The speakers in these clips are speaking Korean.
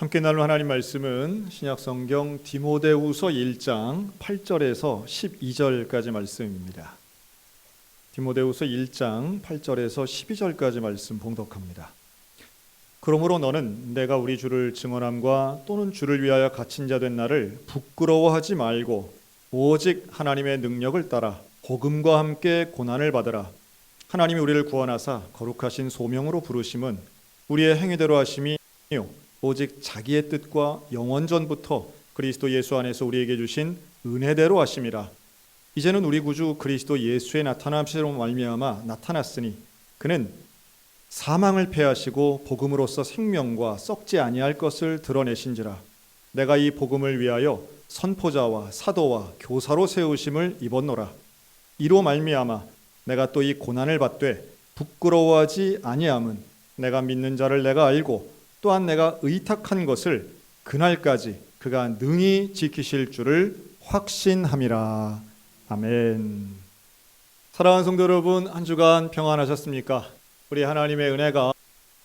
함께 나눌 하나님 말씀은 신약성경 디모데후서 1장 8절에서 12절까지 말씀입니다. 디모데후서 1장 8절에서 12절까지 말씀 봉독합니다. 그러므로 너는 내가 우리 주를 증언함과 또는 주를 위하여 갇힌 자 된 나를 부끄러워하지 말고 오직 하나님의 능력을 따라 복음과 함께 고난을 받으라. 하나님이 우리를 구원하사 거룩하신 소명으로 부르심은 우리의 행위대로 하심이요 오직 자기의 뜻과 영원전부터 그리스도 예수 안에서 우리에게 주신 은혜대로 하심이라. 이제는 우리 구주 그리스도 예수의 나타남시로 말미암아 나타났으니 그는 사망을 패하시고 복음으로써 생명과 썩지 아니할 것을 드러내신지라. 내가 이 복음을 위하여 선포자와 사도와 교사로 세우심을 입었노라. 이로 말미암아 내가 또 이 고난을 받되 부끄러워하지 아니함은 내가 믿는 자를 내가 알고 또한 내가 의탁한 것을 그날까지 그가 능히 지키실 줄을 확신함이라. 아멘. 사랑하는 성도 여러분, 한 주간 평안하셨습니까? 우리 하나님의 은혜가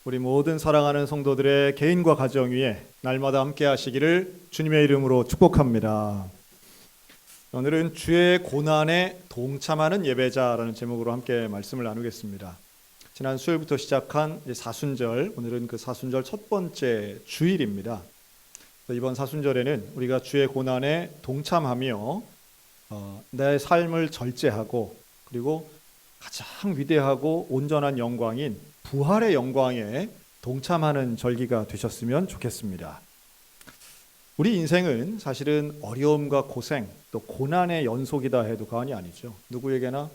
우리 모든 사랑하는 성도들의 개인과 가정 위에 날마다 함께 하시기를 주님의 이름으로 축복합니다. 오늘은 주의 고난에 동참하는 예배자라는 제목으로 함께 말씀을 나누겠습니다. 지난 수요일부터 시작한 사순절, 오늘은 그 사순절 첫 번째 주일입니다. 이번 사순절에는 우리가 주의 고난에 동참하며 내 삶을 절제하고 그리고 가장 위대하고 온전한 영광인 부활의 영광에 동참하는 절기가 되셨으면 좋겠습니다. 우리 인생은 사실은 어려움과 고생 또 고난의 연속이다 해도 과언이 아니죠. 누구에게나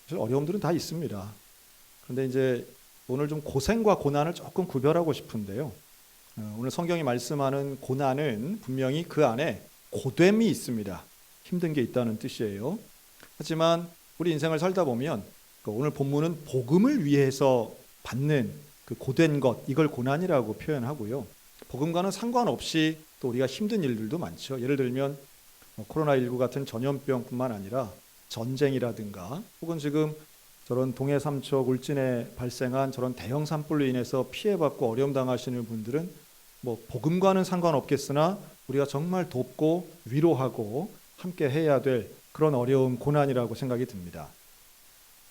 사실 어려움들은 다 있습니다. 그런데 이제 오늘 좀 고생과 고난을 조금 구별하고 싶은데요. 오늘 성경이 말씀하는 고난은 분명히 그 안에 고됨이 있습니다. 힘든 게 있다는 뜻이에요. 하지만 우리 인생을 살다 보면 오늘 본문은 복음을 위해서 받는 그 고된 것, 이걸 고난이라고 표현하고요. 복음과는 상관없이 또 우리가 힘든 일들도 많죠. 예를 들면 코로나19 같은 전염병뿐만 아니라 전쟁이라든가 혹은 지금 저런 동해 삼척 울진에 발생한 저런 대형 산불로 인해서 피해받고 어려움 당하시는 분들은 복음과는 상관없겠으나 우리가 정말 돕고 위로하고 함께 해야 될 그런 어려움, 고난이라고 생각이 듭니다.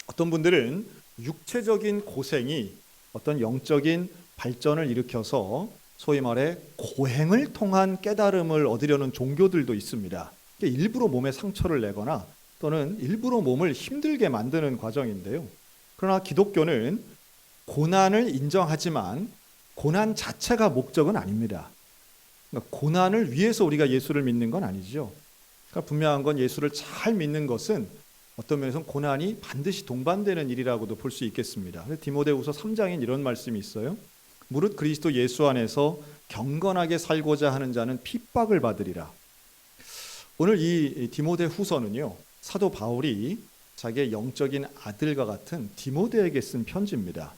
어떤 분들은 육체적인 고생이 어떤 영적인 발전을 일으켜서 소위 말해 고행을 통한 깨달음을 얻으려는 종교들도 있습니다. 일부러 몸에 상처를 내거나 또는 일부러 몸을 힘들게 만드는 과정인데요. 그러나 기독교는 고난을 인정하지만 고난 자체가 목적은 아닙니다. 그러니까 고난을 위해서 우리가 예수를 믿는 건 아니죠. 그러니까 분명한 건 예수를 잘 믿는 것은 어떤 면에서는 고난이 반드시 동반되는 일이라고도 볼 수 있겠습니다. 디모데후서 3장엔 이런 말씀이 있어요. 무릇 그리스도 예수 안에서 경건하게 살고자 하는 자는 핍박을 받으리라. 오늘 이 디모데후서는요, 사도 바울이 자기의 영적인 아들과 같은 디모데에게 쓴 편지입니다.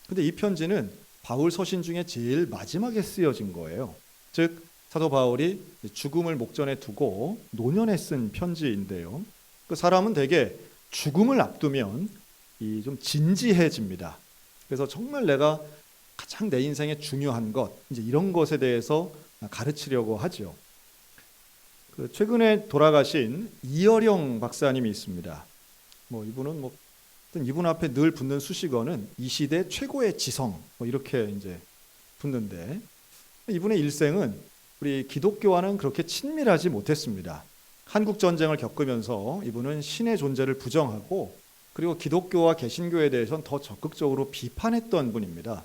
근데 이 편지는 바울 서신 중에 제일 마지막에 쓰여진 거예요. 즉 사도 바울이 죽음을 목전에 두고 노년에 쓴 편지인데요. 그 사람은 대개 죽음을 앞두면 좀 진지해집니다. 그래서 정말 내가 가장 내 인생에 중요한 것, 이제 이런 것에 대해서 가르치려고 하죠. 최근에 돌아가신 이어령 박사님이 있습니다. 이분 앞에 늘 붙는 수식어는 이 시대 최고의 지성, 이렇게 이제 붙는데, 이분의 일생은 우리 기독교와는 그렇게 친밀하지 못했습니다. 한국 전쟁을 겪으면서 이분은 신의 존재를 부정하고 그리고 기독교와 개신교에 대해서는 더 적극적으로 비판했던 분입니다.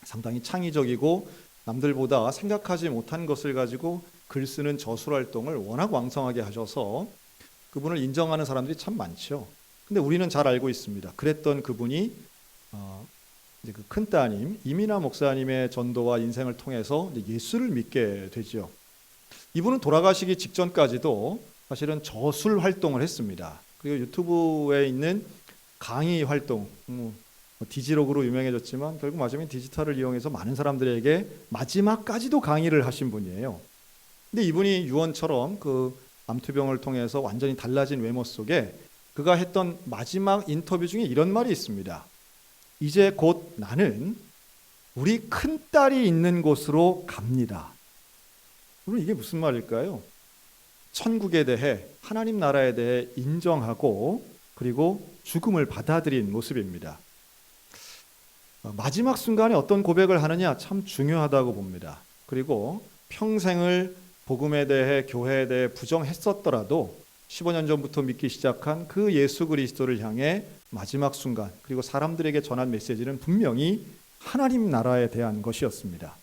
상당히 창의적이고 남들보다 생각하지 못한 것을 가지고 글 쓰는 저술 활동을 워낙 왕성하게 하셔서 그분을 인정하는 사람들이 참 많죠. 근데 우리는 잘 알고 있습니다. 그랬던 그분이 이제 그 큰 따님 이민아 목사님의 전도와 인생을 통해서 예수를 믿게 되죠. 이분은 돌아가시기 직전까지도 사실은 저술 활동을 했습니다. 그리고 유튜브에 있는 강의 활동, 디지록으로 유명해졌지만 결국 마지막에 디지털을 이용해서 많은 사람들에게 마지막까지도 강의를 하신 분이에요. 근데 이분이 유언처럼 그 암투병을 통해서 완전히 달라진 외모 속에 그가 했던 마지막 인터뷰 중에 이런 말이 있습니다. 이제 곧 나는 우리 큰딸이 있는 곳으로 갑니다. 그럼 이게 무슨 말일까요? 천국에 대해, 하나님 나라에 대해 인정하고 그리고 죽음을 받아들인 모습입니다. 마지막 순간에 어떤 고백을 하느냐 참 중요하다고 봅니다. 그리고 평생을 복음에 대해, 교회에 대해 부정했었더라도 15년 전부터 믿기 시작한 그 예수 그리스도를 향해 마지막 순간, 그리고 사람들에게 전한 메시지는 분명히 하나님 나라에 대한 것이었습니다.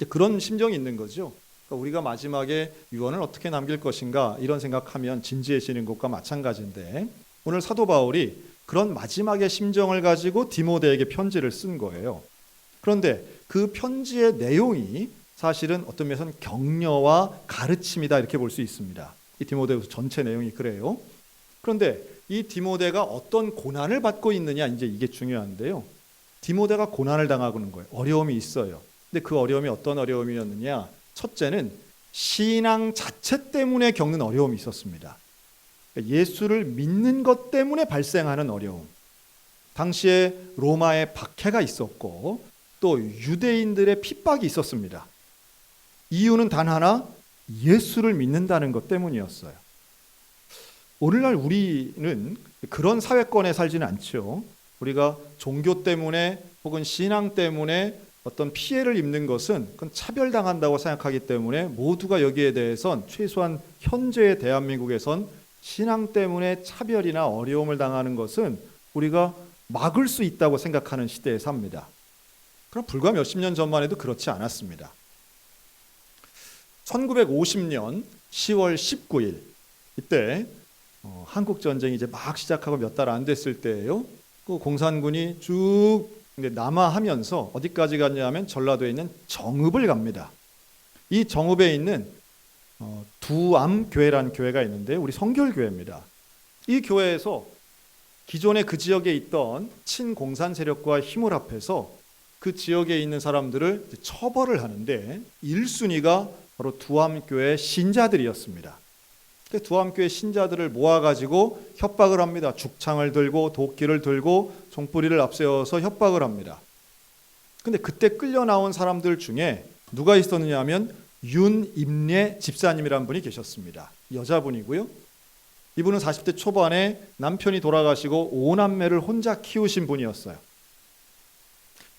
그런 심정이 있는 거죠. 그러니까 우리가 마지막에 유언을 어떻게 남길 것인가 이런 생각하면 진지해지는 것과 마찬가지인데, 오늘 사도 바울이 그런 마지막의 심정을 가지고 디모데에게 편지를 쓴 거예요. 그런데 그 편지의 내용이 사실은 어떤 면에서는 격려와 가르침이다 이렇게 볼 수 있습니다. 이 디모데후서 전체 내용이 그래요. 그런데 이 디모데가 어떤 고난을 받고 있느냐, 이제 이게 중요한데요. 디모데가 고난을 당하고 있는 거예요. 어려움이 있어요. 근데 그 어려움이 어떤 어려움이었느냐? 첫째는 신앙 자체 때문에 겪는 어려움이 있었습니다. 예수를 믿는 것 때문에 발생하는 어려움. 당시에 로마의 박해가 있었고 또 유대인들의 핍박이 있었습니다. 이유는 단 하나, 예수를 믿는다는 것 때문이었어요. 오늘날 우리는 그런 사회권에 살지는 않죠. 우리가 종교 때문에 혹은 신앙 때문에 어떤 피해를 입는 것은 그건 차별당한다고 생각하기 때문에 모두가 여기에 대해선 최소한 현재의 대한민국에선 신앙 때문에 차별이나 어려움을 당하는 것은 우리가 막을 수 있다고 생각하는 시대에 삽니다. 그럼 불과 몇십 년 전만 해도 그렇지 않았습니다. 1950년 10월 19일 이때 한국전쟁이 이제 막 시작하고 몇 달 안 됐을 때예요. 그 공산군이 쭉 남하하면서 어디까지 갔냐면 전라도에 있는 정읍을 갑니다. 이 정읍에 있는 두암교회라는 교회가 있는데 우리 성결교회입니다. 이 교회에서 기존에 그 지역에 있던 친공산 세력과 힘을 합해서 그 지역에 있는 사람들을 처벌을 하는데 1순위가 바로 두암교회 신자들이었습니다. 두암교회 신자들을 모아가지고 협박을 합니다. 죽창을 들고 도끼를 들고 종뿌리를 앞세워서 협박을 합니다. 근데 그때 끌려 나온 사람들 중에 누가 있었느냐 하면 윤임례 집사님이라는 분이 계셨습니다. 여자분이고요. 이분은 40대 초반에 남편이 돌아가시고 5남매를 혼자 키우신 분이었어요.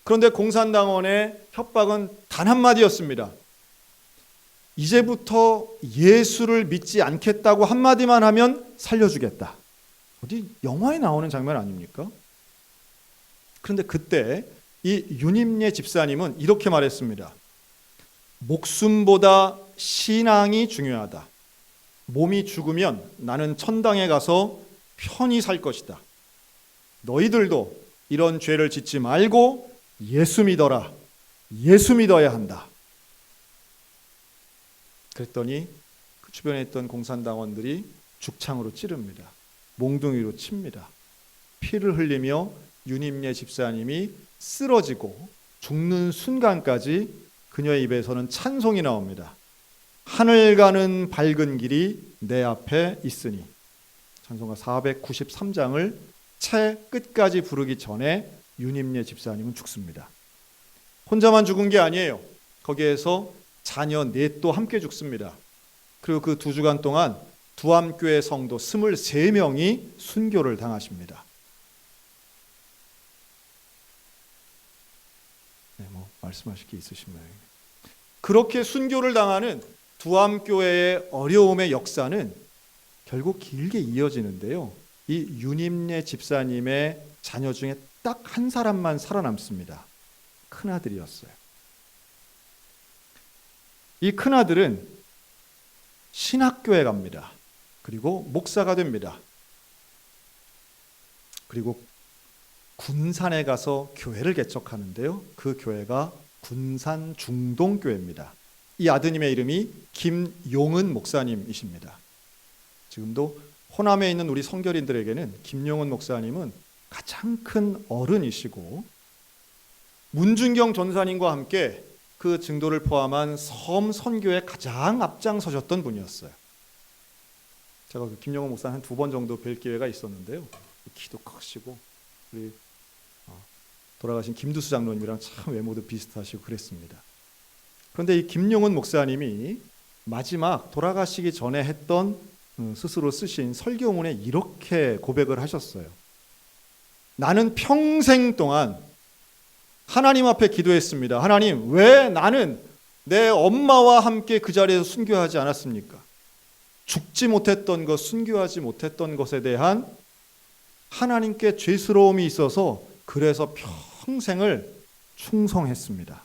그런데 공산당원의 협박은 단 한마디였습니다. 이제부터 예수를 믿지 않겠다고 한마디만 하면 살려주겠다. 어디 영화에 나오는 장면 아닙니까? 그런데 그때 이 윤임례 집사님은 이렇게 말했습니다. 목숨보다 신앙이 중요하다. 몸이 죽으면 나는 천당에 가서 편히 살 것이다. 너희들도 이런 죄를 짓지 말고 예수 믿어라. 예수 믿어야 한다. 그랬더니 그 주변에 있던 공산당원들이 죽창으로 찌릅니다. 몽둥이로 칩니다. 피를 흘리며 윤임례 집사님이 쓰러지고 죽는 순간까지 그녀의 입에서는 찬송이 나옵니다. 하늘 가는 밝은 길이 내 앞에 있으니. 찬송가 493장을 채 끝까지 부르기 전에 윤임례 집사님은 죽습니다. 혼자만 죽은 게 아니에요. 거기에서 자녀 넷도 함께 죽습니다. 그리고 그 2주간 동안 두암교회 성도 23명이 순교를 당하십니다. 네, 말씀하실 게 있으신 모양이에요. 그렇게 순교를 당하는 두암교회의 어려움의 역사는 결국 길게 이어지는데요. 이 윤임례 집사님의 자녀 중에 딱 한 사람만 살아남습니다. 큰아들이었어요. 이 큰아들은 신학교에 갑니다. 그리고 목사가 됩니다. 그리고 군산에 가서 교회를 개척하는데요. 그 교회가 군산 중동교회입니다. 이 아드님의 이름이 김용은 목사님이십니다. 지금도 호남에 있는 우리 성결인들에게는 김용은 목사님은 가장 큰 어른이시고 문준경 전사님과 함께 그 증도를 포함한 섬 선교에 가장 앞장서셨던 분이었어요. 제가 그 김용은 목사님 한 2번 정도 뵐 기회가 있었는데요. 키도 크시고 우리 돌아가신 김두수 장로님이랑 참 외모도 비슷하시고 그랬습니다. 그런데 이 김용은 목사님이 마지막 돌아가시기 전에 했던 스스로 쓰신 설교문에 이렇게 고백을 하셨어요. 나는 평생 동안 하나님 앞에 기도했습니다. 하나님, 왜 나는 내 엄마와 함께 그 자리에서 순교하지 않았습니까? 죽지 못했던 것, 순교하지 못했던 것에 대한 하나님께 죄스러움이 있어서 그래서 평생을 충성했습니다.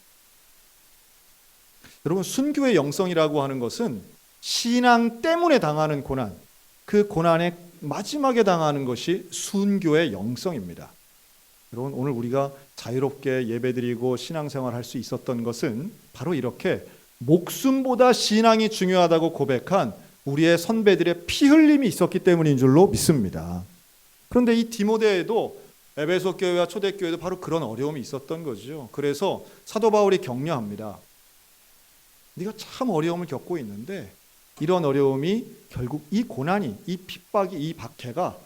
여러분, 순교의 영성이라고 하는 것은 신앙 때문에 당하는 고난, 그 고난의 마지막에 당하는 것이 순교의 영성입니다. 여러분, 오늘 우리가 자유롭게 예배드리고 신앙생활할 수 있었던 것은 바로 이렇게 목숨보다 신앙이 중요하다고 고백한 우리의 선배들의 피 흘림이 있었기 때문인 줄로 믿습니다. 그런데 이 디모데에도 에베소 교회와 초대교회도 바로 그런 어려움이 있었던 거죠. 그래서 사도 바울이 격려합니다. 네가 참 어려움을 겪고 있는데 이런 어려움이 결국 이 고난이, 이 핍박이, 이 박해가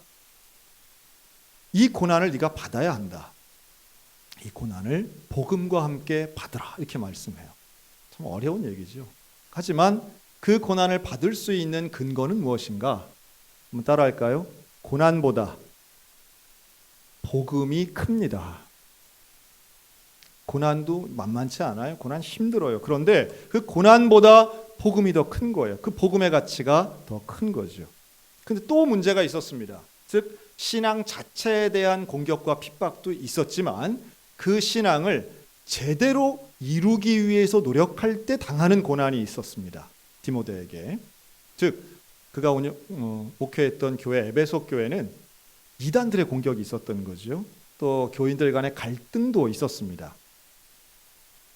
이 고난을 네가 받아야 한다. 이 고난을 복음과 함께 받으라. 이렇게 말씀해요. 참 어려운 얘기죠. 하지만 그 고난을 받을 수 있는 근거는 무엇인가? 한번 따라할까요? 고난보다 복음이 큽니다. 고난도 만만치 않아요. 고난 힘들어요. 그런데 그 고난보다 복음이 더 큰 거예요. 그 복음의 가치가 더 큰 거죠. 근데 또 문제가 있었습니다. 즉 신앙 자체에 대한 공격과 핍박도 있었지만 그 신앙을 제대로 이루기 위해서 노력할 때 당하는 고난이 있었습니다. 디모데에게. 즉 그가 목회했던 교회 에베소 교회는 이단들의 공격이 있었던 거죠. 또 교인들 간의 갈등도 있었습니다.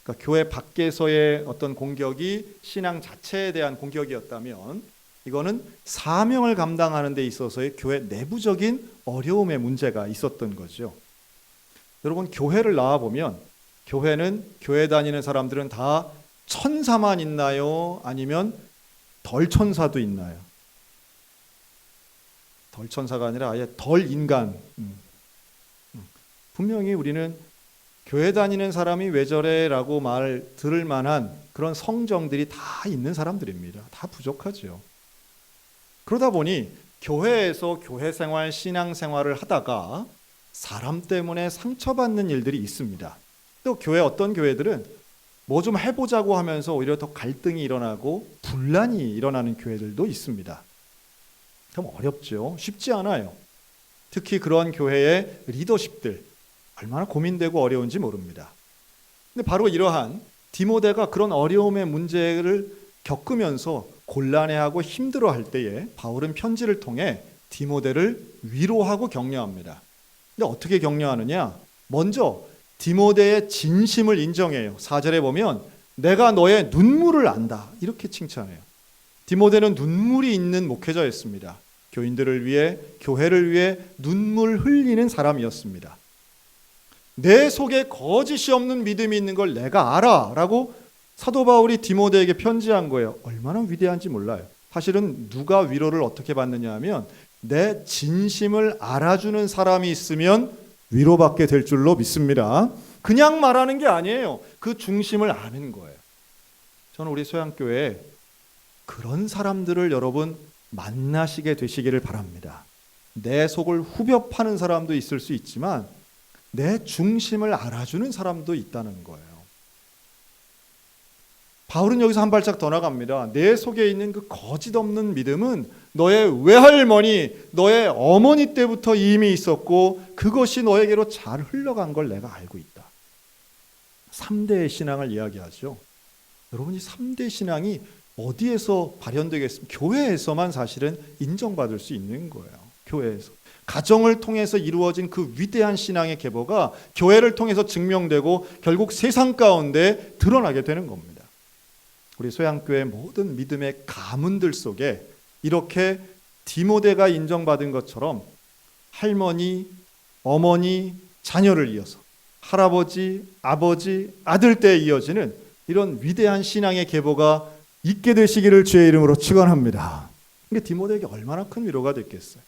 그러니까 교회 밖에서의 어떤 공격이 신앙 자체에 대한 공격이었다면 이거는 사명을 감당하는 데 있어서의 교회 내부적인 어려움의 문제가 있었던 거죠. 여러분, 교회를 나와보면 교회는 교회 다니는 사람들은 다 천사만 있나요? 아니면 덜 천사도 있나요? 덜 천사가 아니라 아예 덜 인간. 분명히 우리는 교회 다니는 사람이 왜 저래? 라고 말 들을 만한 그런 성정들이 다 있는 사람들입니다. 다 부족하죠. 그러다 보니 교회에서 교회 생활, 신앙 생활을 하다가 사람 때문에 상처받는 일들이 있습니다. 또 교회 어떤 교회들은 뭐 좀 해보자고 하면서 오히려 더 갈등이 일어나고 분란이 일어나는 교회들도 있습니다. 참 어렵죠. 쉽지 않아요. 특히 그런 교회의 리더십들 얼마나 고민되고 어려운지 모릅니다. 근데 바로 이러한 디모데가 그런 어려움의 문제를 겪으면서 곤란해하고 힘들어할 때에 바울은 편지를 통해 디모데를 위로하고 격려합니다. 근데 어떻게 격려하느냐? 먼저 디모데의 진심을 인정해요. 4절에 보면 내가 너의 눈물을 안다. 이렇게 칭찬해요. 디모데는 눈물이 있는 목회자였습니다. 교인들을 위해, 교회를 위해 눈물 흘리는 사람이었습니다. 내 속에 거짓이 없는 믿음이 있는 걸 내가 알아 라고 사도 바울이 디모데에게 편지한 거예요. 얼마나 위대한지 몰라요. 사실은 누가 위로를 어떻게 받느냐 하면 내 진심을 알아주는 사람이 있으면 위로받게 될 줄로 믿습니다. 그냥 말하는 게 아니에요. 그 중심을 아는 거예요. 저는 우리 소양교회에 그런 사람들을 여러분 만나시게 되시기를 바랍니다. 내 속을 후벼 파는 사람도 있을 수 있지만 내 중심을 알아주는 사람도 있다는 거예요. 바울은 여기서 한 발짝 더 나갑니다. 내 속에 있는 그 거짓 없는 믿음은 너의 외할머니, 너의 어머니 때부터 이미 있었고 그것이 너에게로 잘 흘러간 걸 내가 알고 있다. 3대의 신앙을 이야기하죠. 여러분, 이 3대 신앙이 어디에서 발현되겠습니까? 교회에서만 사실은 인정받을 수 있는 거예요. 교회에서. 가정을 통해서 이루어진 그 위대한 신앙의 계보가 교회를 통해서 증명되고 결국 세상 가운데 드러나게 되는 겁니다. 우리 소양교회 모든 믿음의 가문들 속에 이렇게 디모데가 인정받은 것처럼 할머니, 어머니, 자녀를 이어서 할아버지, 아버지, 아들 때에 이어지는 이런 위대한 신앙의 계보가 있게 되시기를 주의 이름으로 축원합니다. 이게 디모데에게 얼마나 큰 위로가 됐겠어요.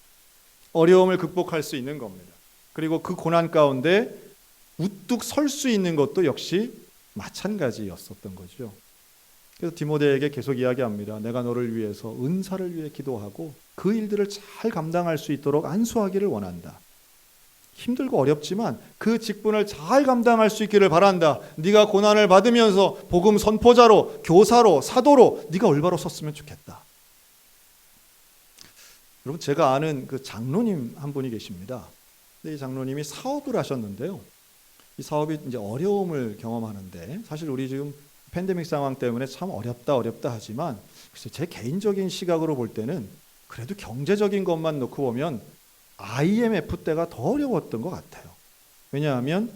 어려움을 극복할 수 있는 겁니다. 그리고 그 고난 가운데 우뚝 설 수 있는 것도 역시 마찬가지였었던 거죠. 그래서 디모데에게 계속 이야기합니다. 내가 너를 위해서 은사를 위해 기도하고 그 일들을 잘 감당할 수 있도록 안수하기를 원한다. 힘들고 어렵지만 그 직분을 잘 감당할 수 있기를 바란다. 네가 고난을 받으면서 복음 선포자로, 교사로, 사도로 네가 올바로 섰으면 좋겠다. 여러분, 제가 아는 그 장로님 한 분이 계십니다. 근데 이 장로님이 사업을 하셨는데요. 이 사업이 이제 어려움을 경험하는데, 사실 우리 지금 팬데믹 상황 때문에 참 어렵다 하지만, 글쎄 제 개인적인 시각으로 볼 때는 그래도 경제적인 것만 놓고 보면 IMF 때가 더 어려웠던 것 같아요. 왜냐하면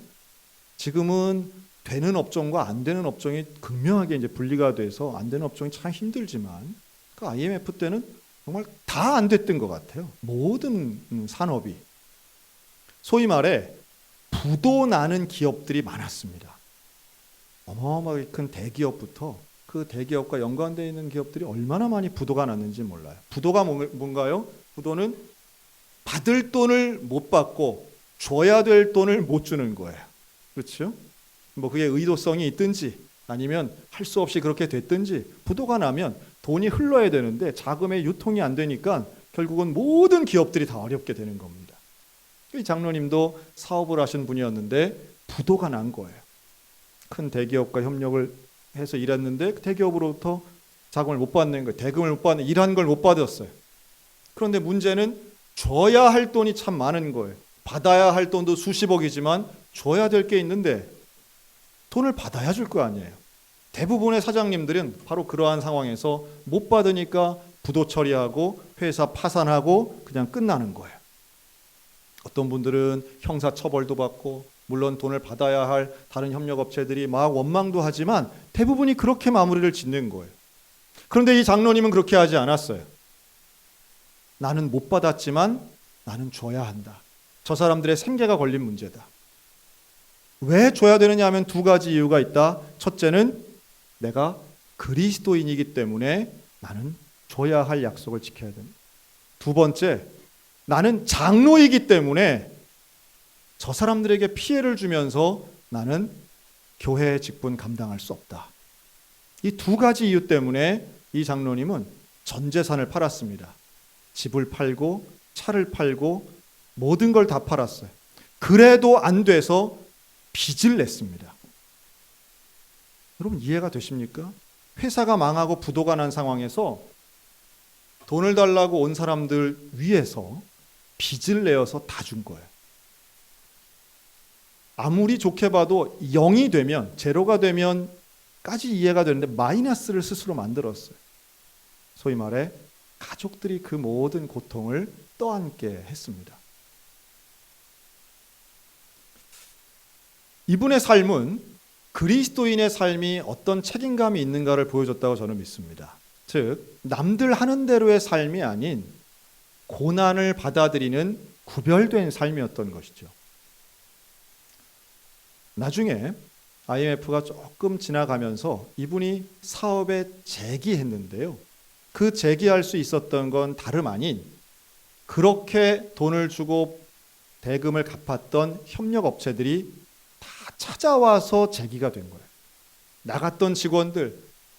지금은 되는 업종과 안 되는 업종이 극명하게 이제 분리가 돼서 안 되는 업종이 참 힘들지만, 그 IMF 때는 정말 다 안 됐던 것 같아요. 모든 산업이. 소위 말해 부도 나는 기업들이 많았습니다. 어마어마하게 큰 대기업부터 그 대기업과 연관되어 있는 기업들이 얼마나 많이 부도가 났는지 몰라요. 부도가 뭔가요? 부도는 받을 돈을 못 받고 줘야 될 돈을 못 주는 거예요. 그렇죠? 뭐 그게 의도성이 있든지 아니면 할 수 없이 그렇게 됐든지, 부도가 나면 돈이 흘러야 되는데 자금의 유통이 안 되니까 결국은 모든 기업들이 다 어렵게 되는 겁니다. 이 장로님도 사업을 하신 분이었는데 부도가 난 거예요. 큰 대기업과 협력을 해서 일했는데 대기업으로부터 자금을 못 받는 거예요. 대금을 못 받는, 일한 걸 못 받았어요. 그런데 문제는 줘야 할 돈이 참 많은 거예요. 받아야 할 돈도 수십억이지만 줘야 될 게 있는데 돈을 받아야 줄 거 아니에요. 대부분의 사장님들은 바로 그러한 상황에서 못 받으니까 부도 처리하고 회사 파산하고 그냥 끝나는 거예요. 어떤 분들은 형사 처벌도 받고, 물론 돈을 받아야 할 다른 협력업체들이 막 원망도 하지만 대부분이 그렇게 마무리를 짓는 거예요. 그런데 이 장로님은 그렇게 하지 않았어요. 나는 못 받았지만 나는 줘야 한다. 저 사람들의 생계가 걸린 문제다. 왜 줘야 되느냐 하면 두 가지 이유가 있다. 첫째는 내가 그리스도인이기 때문에 나는 줘야 할 약속을 지켜야 된다. 두 번째, 나는 장로이기 때문에 저 사람들에게 피해를 주면서 나는 교회의 직분 감당할 수 없다. 이 두 가지 이유 때문에 이 장로님은 전 재산을 팔았습니다. 집을 팔고 차를 팔고 모든 걸 다 팔았어요. 그래도 안 돼서 빚을 냈습니다. 여러분, 이해가 되십니까? 회사가 망하고 부도가 난 상황에서 돈을 달라고 온 사람들 위해서 빚을 내어서 다 준 거예요. 아무리 좋게 봐도 0이 되면, 제로가 되면까지 이해가 되는데 마이너스를 스스로 만들었어요. 소위 말해 가족들이 그 모든 고통을 떠안게 했습니다. 이분의 삶은 그리스도인의 삶이 어떤 책임감이 있는가를 보여줬다고 저는 믿습니다. 즉, 남들 하는 대로의 삶이 아닌 고난을 받아들이는 구별된 삶이었던 것이죠. 나중에 IMF가 조금 지나가면서 이분이 사업에 재기했는데요. 그 재기할 수 있었던 건 다름 아닌, 그렇게 돈을 주고 대금을 갚았던 협력업체들이 다 찾아와서 재기가 된 거예요. 나갔던 직원들,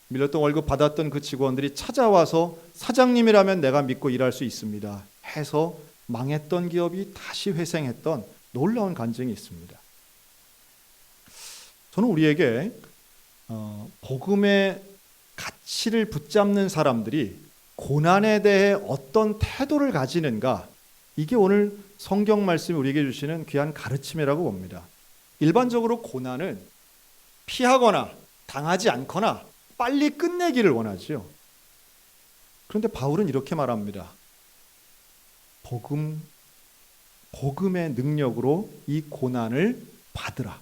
밀렸던 월급 받았던 그 직원들이 찾아와서 사장님이라면 내가 믿고 일할 수 있습니다 해서 망했던 기업이 다시 회생했던 놀라운 간증이 있습니다. 저는 우리에게 복음의 가치를 붙잡는 사람들이 고난에 대해 어떤 태도를 가지는가, 이게 오늘 성경 말씀이 우리에게 주시는 귀한 가르침이라고 봅니다. 일반적으로 고난은 피하거나 당하지 않거나 빨리 끝내기를 원하지요. 그런데 바울은 이렇게 말합니다. 복음의 능력으로 이 고난을 받으라.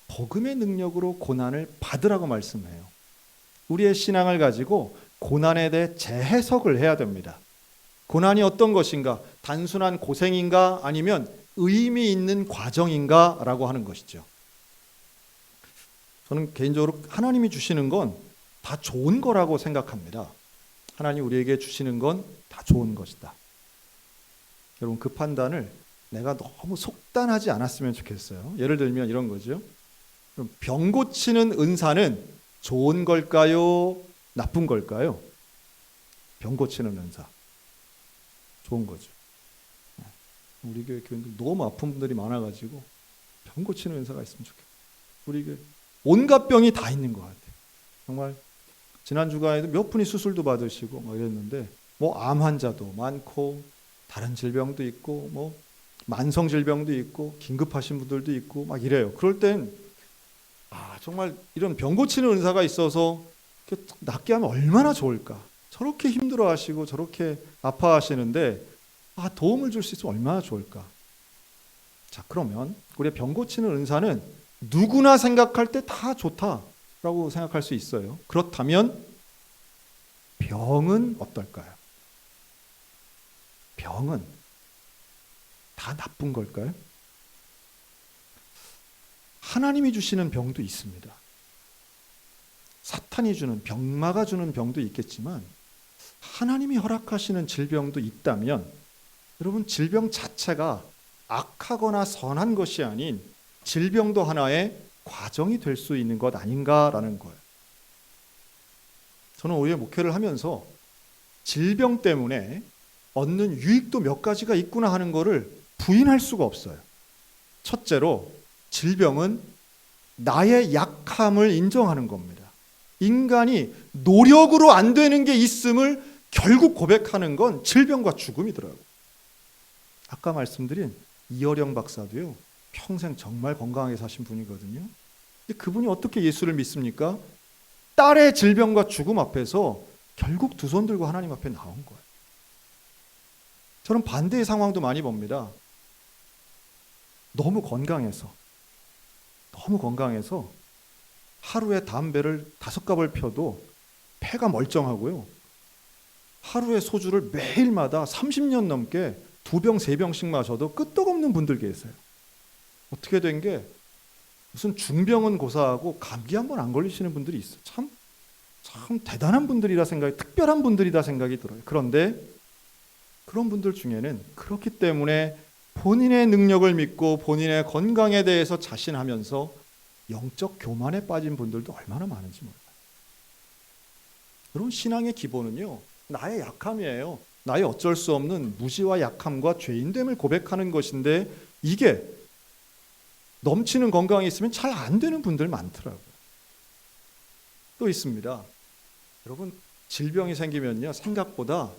복음의 능력으로 고난을 받으라고 말씀해요. 우리의 신앙을 가지고 고난에 대해 재해석을 해야 됩니다. 고난이 어떤 것인가? 단순한 고생인가? 아니면 의미 있는 과정인가? 라고 하는 것이죠. 저는 개인적으로 하나님이 주시는 건 다 좋은 거라고 생각합니다. 하나님 우리에게 주시는 건 다 좋은 것이다. 여러분, 그 판단을 내가 너무 속단하지 않았으면 좋겠어요. 예를 들면 이런 거죠. 그럼 병 고치는 은사는 좋은 걸까요? 나쁜 걸까요? 병 고치는 은사. 좋은 거죠. 우리 교회 교인들 너무 아픈 분들이 많아가지고 병 고치는 은사가 있으면 좋겠어요. 우리 교회 온갖 병이 다 있는 것 같아요. 정말 지난 주간에도 몇 분이 수술도 받으시고 막 이랬는데 뭐 암 환자도 많고 다른 질병도 있고 뭐 만성 질병도 있고 긴급하신 분들도 있고 막 이래요. 그럴 땐 정말 이런 병 고치는 은사가 있어서 낫게 하면 얼마나 좋을까. 저렇게 힘들어하시고 저렇게 아파하시는데 도움을 줄 수 있으면 얼마나 좋을까. 자, 그러면 우리의 병 고치는 은사는 누구나 생각할 때 다 좋다라고 생각할 수 있어요. 그렇다면 병은 어떨까요? 병은 다 나쁜 걸까요? 하나님이 주시는 병도 있습니다. 사탄이 주는, 병마가 주는 병도 있겠지만 하나님이 허락하시는 질병도 있다면 여러분, 질병 자체가 악하거나 선한 것이 아닌 질병도 하나의 과정이 될 수 있는 것 아닌가라는 거예요. 저는 오히려 목회를 하면서 질병 때문에 얻는 유익도 몇 가지가 있구나 하는 것을 부인할 수가 없어요. 첫째로 질병은 나의 약함을 인정하는 겁니다. 인간이 노력으로 안 되는 게 있음을 결국 고백하는 건 질병과 죽음이더라고요. 아까 말씀드린 이어령 박사도요, 평생 정말 건강하게 사신 분이거든요. 근데 그분이 어떻게 예수를 믿습니까? 딸의 질병과 죽음 앞에서 결국 두 손 들고 하나님 앞에 나온 거예요. 저는 반대의 상황도 많이 봅니다. 너무 건강해서 하루에 담배를 5갑을 펴도 폐가 멀쩡하고요. 하루에 소주를 매일마다 30년 넘게 2병, 3병씩 마셔도 끄떡없는 분들 계세요. 어떻게 된 게 무슨 중병은 고사하고 감기 한 번 안 걸리시는 분들이 있어요. 참 대단한 분들이라 특별한 분들이다 생각이 들어요. 그런데 그런 분들 중에는 그렇기 때문에 본인의 능력을 믿고 본인의 건강에 대해서 자신하면서 영적 교만에 빠진 분들도 얼마나 많은지 몰라요. 여러분, 신앙의 기본은요, 나의 약함이에요. 나의 어쩔 수 없는 무지와 약함과 죄인됨을 고백하는 것인데 이게 넘치는 건강이 있으면 잘 안 되는 분들 많더라고요. 또 있습니다. 여러분, 질병이 생기면요, 생각보다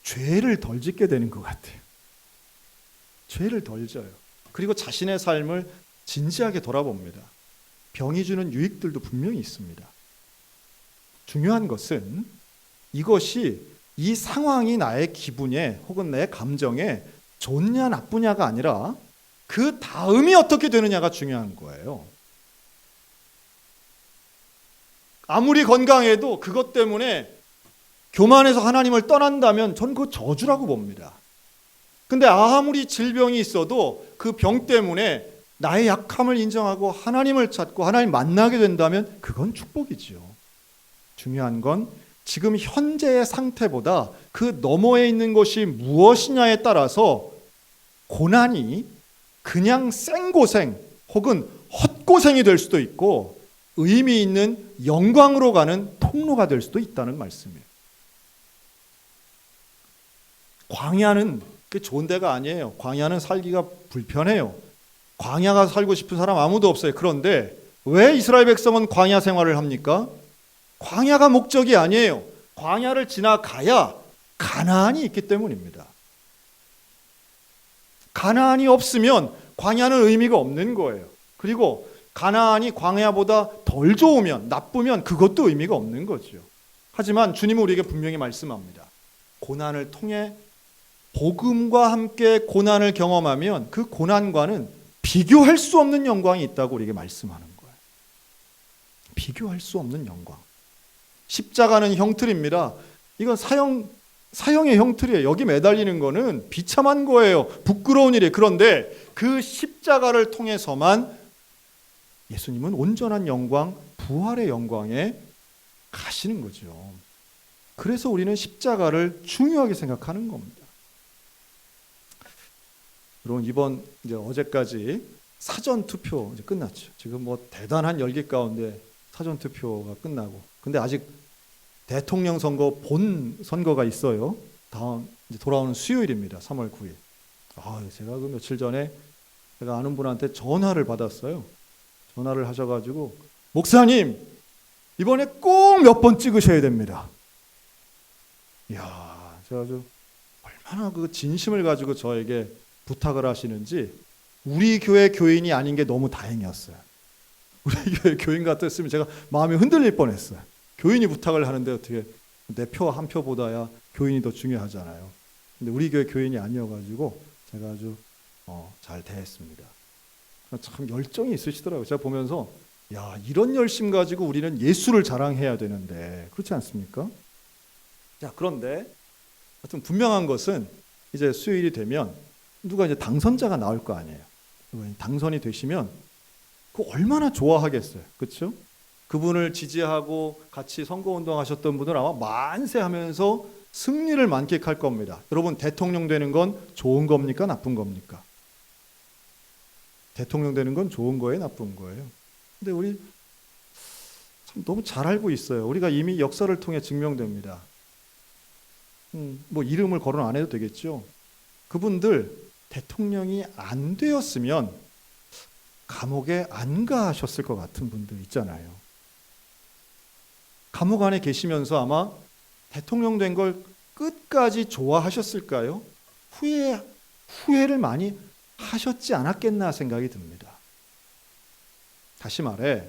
죄를 덜 짓게 되는 것 같아요. 죄를 덜 져요. 그리고 자신의 삶을 진지하게 돌아봅니다. 병이 주는 유익들도 분명히 있습니다. 중요한 것은 이것이 이 상황이 나의 기분에 혹은 내 감정에 좋냐 나쁘냐가 아니라 그 다음이 어떻게 되느냐가 중요한 거예요. 아무리 건강해도 그것 때문에 교만해서 하나님을 떠난다면 저는 그거 저주라고 봅니다. 근데 아무리 질병이 있어도 그 병 때문에 나의 약함을 인정하고 하나님을 찾고 하나님 만나게 된다면 그건 축복이지요. 중요한 건 지금 현재의 상태보다 그 너머에 있는 것이 무엇이냐에 따라서 고난이 그냥 생고생 혹은 헛고생이 될 수도 있고 의미 있는 영광으로 가는 통로가 될 수도 있다는 말씀이에요. 광야는 좋은 데가 아니에요. 광야는 살기가 불편해요. 광야가 살고 싶은 사람 아무도 없어요. 그런데 왜 이스라엘 백성은 광야 생활을 합니까? 광야가 목적이 아니에요. 광야를 지나가야 가나안이 있기 때문입니다. 가나안이 없으면 광야는 의미가 없는 거예요. 그리고 가나안이 광야보다 덜 좋으면, 나쁘면 그것도 의미가 없는 거죠. 하지만 주님은 우리에게 분명히 말씀합니다. 고난을 통해 복음과 함께 고난을 경험하면 그 고난과는 비교할 수 없는 영광이 있다고 우리에게 말씀하는 거예요. 비교할 수 없는 영광. 십자가는 형틀입니다. 이건 사형의 형틀이에요. 여기 매달리는 거는 비참한 거예요. 부끄러운 일이에요. 그런데 그 십자가를 통해서만 예수님은 온전한 영광, 부활의 영광에 가시는 거죠. 그래서 우리는 십자가를 중요하게 생각하는 겁니다. 여러분 이번 이제 어제까지 사전 투표 이제 끝났죠. 지금 뭐 대단한 열기 가운데 사전 투표가 끝나고, 근데 아직 대통령 선거 본 선거가 있어요. 다음 이제 돌아오는 수요일입니다. 3월 9일. 제가 그 며칠 전에 제가 아는 분한테 전화를 받았어요. 전화를 하셔가지고, 목사님 이번에 꼭 몇 번 찍으셔야 됩니다. 이야, 제가 아주 얼마나 그 진심을 가지고 저에게 부탁을 하시는지, 우리 교회 교인이 아닌 게 너무 다행이었어요. 우리 교회 교인 같았으면 제가 마음이 흔들릴 뻔했어요. 교인이 부탁을 하는데 어떻게 내 표 한 표보다야 교인이 더 중요하잖아요. 근데 우리 교회 교인이 아니어가지고 제가 아주 잘 대했습니다. 참 열정이 있으시더라고요. 제가 보면서 야, 이런 열심 가지고 우리는 예수를 자랑해야 되는데 그렇지 않습니까? 자, 그런데 하여튼 분명한 것은 이제 수요일이 되면 누가 이제 당선자가 나올 거 아니에요. 당선이 되시면 그 얼마나 좋아하겠어요. 그렇죠? 그분을 지지하고 같이 선거운동 하셨던 분들 아마 만세하면서 승리를 만끽할 겁니다. 여러분, 대통령 되는 건 좋은 겁니까? 나쁜 겁니까? 대통령 되는 건 좋은 거예요? 나쁜 거예요? 근데 우리 참 너무 잘 알고 있어요. 우리가 이미 역사를 통해 증명됩니다. 뭐 이름을 거론 안 해도 되겠죠. 그분들 대통령이 안 되었으면 감옥에 안 가셨을 것 같은 분들 있잖아요. 감옥 안에 계시면서 아마 대통령 된 걸 끝까지 좋아하셨을까요? 후회를 많이 하셨지 않았겠나 생각이 듭니다. 다시 말해,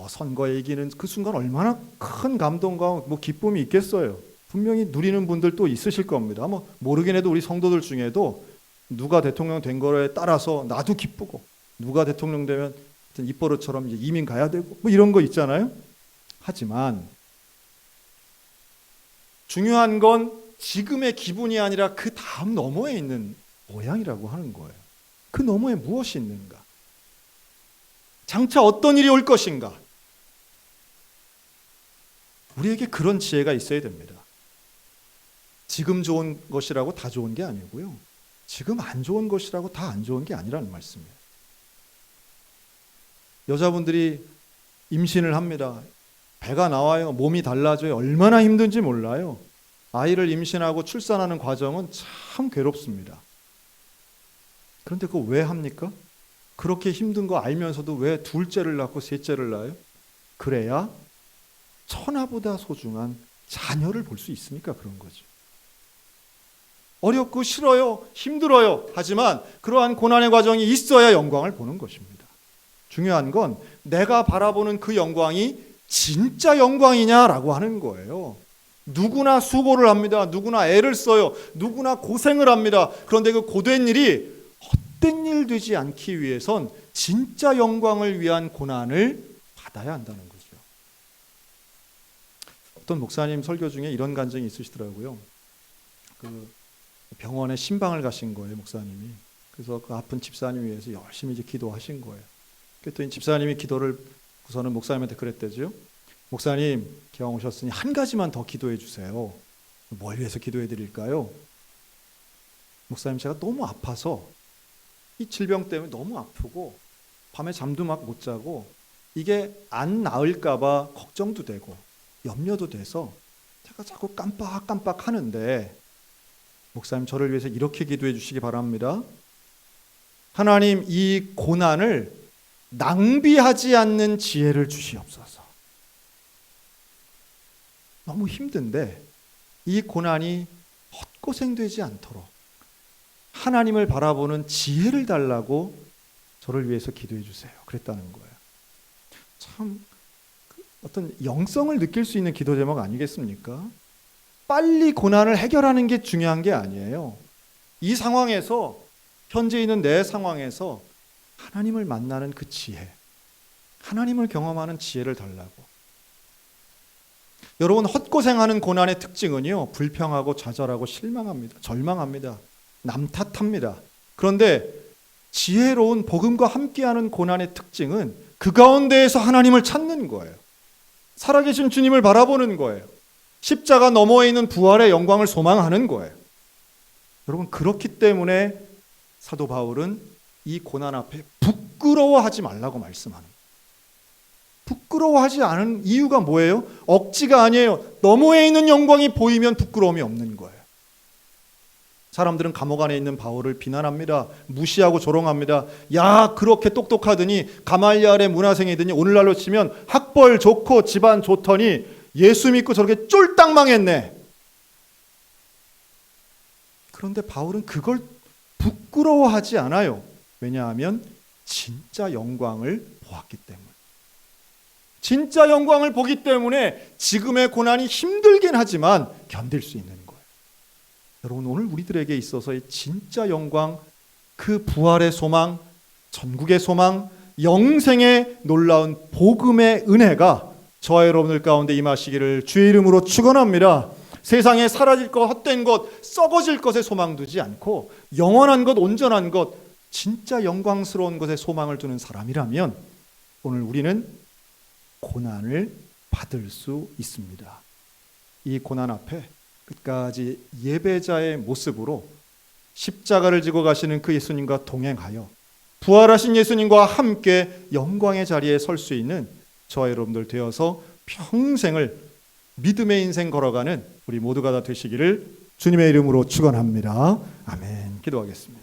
선거에 이기는 그 순간 얼마나 큰 감동과 기쁨이 있겠어요. 분명히 누리는 분들 또 있으실 겁니다. 모르긴 해도 우리 성도들 중에도 누가 대통령 된 거에 따라서 나도 기쁘고, 누가 대통령 되면 입버릇처럼 이제 이민 가야 되고 이런 거 있잖아요. 하지만 중요한 건 지금의 기분이 아니라 그 다음 너머에 있는 모양이라고 하는 거예요. 그 너머에 무엇이 있는가? 장차 어떤 일이 올 것인가? 우리에게 그런 지혜가 있어야 됩니다. 지금 좋은 것이라고 다 좋은 게 아니고요. 지금 안 좋은 것이라고 다 안 좋은 게 아니라는 말씀이에요. 여자분들이 임신을 합니다. 배가 나와요. 몸이 달라져요. 얼마나 힘든지 몰라요. 아이를 임신하고 출산하는 과정은 참 괴롭습니다. 그런데 그거 왜 합니까? 그렇게 힘든 거 알면서도 왜 둘째를 낳고 셋째를 낳아요? 그래야 천하보다 소중한 자녀를 볼 수 있으니까 그런 거죠. 어렵고 싫어요, 힘들어요. 하지만 그러한 고난의 과정이 있어야 영광을 보는 것입니다. 중요한 건 내가 바라보는 그 영광이 진짜 영광이냐라고 하는 거예요. 누구나 수고를 합니다. 누구나 애를 써요. 누구나 고생을 합니다. 그런데 그 고된 일이 헛된 일 되지 않기 위해선 진짜 영광을 위한 고난을 받아야 한다는 거죠. 어떤 목사님 설교 중에 이런 간증이 있으시더라고요. 그 병원에 신방을 가신 거예요, 목사님이. 그래서 그 아픈 집사님 위해서 열심히 이제 기도하신 거예요. 그랬더니 집사님이 기도를 우선은 목사님한테 그랬대죠. 목사님, 기왕 오셨으니 한 가지만 더 기도해 주세요. 뭘 위해서 기도해 드릴까요? 목사님, 제가 너무 아파서 이 질병 때문에 너무 아프고 밤에 잠도 막 못 자고 이게 안 나을까 봐 걱정도 되고 염려도 돼서 제가 자꾸 깜빡깜빡 하는데 목사님, 저를 위해서 이렇게 기도해 주시기 바랍니다. 하나님, 이 고난을 낭비하지 않는 지혜를 주시옵소서. 너무 힘든데 이 고난이 헛고생되지 않도록 하나님을 바라보는 지혜를 달라고 저를 위해서 기도해 주세요. 그랬다는 거예요. 참 어떤 영성을 느낄 수 있는 기도 제목 아니겠습니까? 빨리 고난을 해결하는 게 중요한 게 아니에요. 이 상황에서, 현재 있는 내 상황에서 하나님을 만나는 그 지혜, 하나님을 경험하는 지혜를 달라고. 여러분, 헛고생하는 고난의 특징은요, 불평하고 좌절하고 실망합니다. 절망합니다. 남 탓합니다. 그런데 지혜로운 복음과 함께하는 고난의 특징은 그 가운데에서 하나님을 찾는 거예요. 살아계신 주님을 바라보는 거예요. 십자가 너머에 있는 부활의 영광을 소망하는 거예요. 여러분, 그렇기 때문에 사도 바울은 이 고난 앞에 부끄러워하지 말라고 말씀하는 거예요. 부끄러워하지 않은 이유가 뭐예요? 억지가 아니에요. 너머에 있는 영광이 보이면 부끄러움이 없는 거예요. 사람들은 감옥 안에 있는 바울을 비난합니다. 무시하고 조롱합니다. 야, 그렇게 똑똑하더니 가말리알의 문화생이더니 오늘날로 치면 학벌 좋고 집안 좋더니 예수 믿고 저렇게 쫄딱 망했네. 그런데 바울은 그걸 부끄러워하지 않아요. 왜냐하면 진짜 영광을 보았기 때문에. 진짜 영광을 보기 때문에 지금의 고난이 힘들긴 하지만 견딜 수 있는 거예요. 여러분, 오늘 우리들에게 있어서의 진짜 영광, 그 부활의 소망, 전국의 소망, 영생의 놀라운 복음의 은혜가 저와 여러분들 가운데 임하시기를 주의 이름으로 축원합니다. 세상에 사라질 것, 헛된 것, 썩어질 것에 소망 두지 않고 영원한 것, 온전한 것, 진짜 영광스러운 것에 소망을 두는 사람이라면 오늘 우리는 고난을 받을 수 있습니다. 이 고난 앞에 끝까지 예배자의 모습으로 십자가를 지고 가시는 그 예수님과 동행하여 부활하신 예수님과 함께 영광의 자리에 설 수 있는 저와 여러분들 되어서 평생을 믿음의 인생 걸어가는 우리 모두가 다 되시기를 주님의 이름으로 축원합니다. 아멘. 기도하겠습니다.